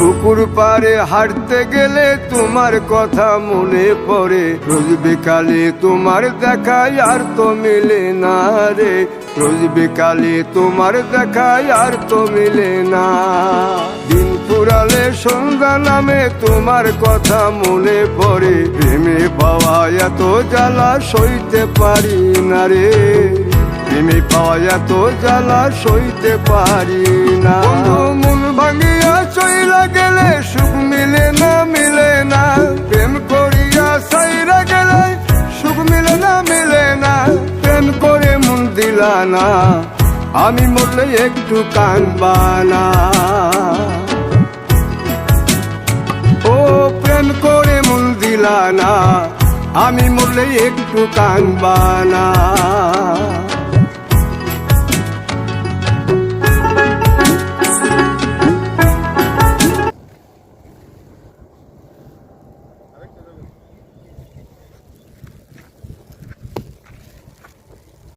পুকুর পাড়ে হাঁটতে গেলে তোমার কথা মনে পড়ে, রোজ বিকালে তোমার দেখা আর তো মিলে না রে, রোজ বিকালে তোমার দেখা আর তো মিলে না। দিন ফুরালে সন্ধ্যা নামে তোমার কথা মনে পড়ে, প্রেমে পাওয়া এত জ্বালা সইতে পারি না রে, প্রেমে পাওয়া এত জ্বালা সইতে পারি না। মন ভাঙিয়া চইলা গেলে সুখ মিলে না, মিলে না, প্রেম করিয়া সাইরা গেলে সুখ মিলে না, মিলে না, প্রেম করে মন দিলা না, আমি মরলে একটু কাঁদবা না। ও প্রেম করে মন দিলা না, আমি মরলে একটু কাঁদবা না।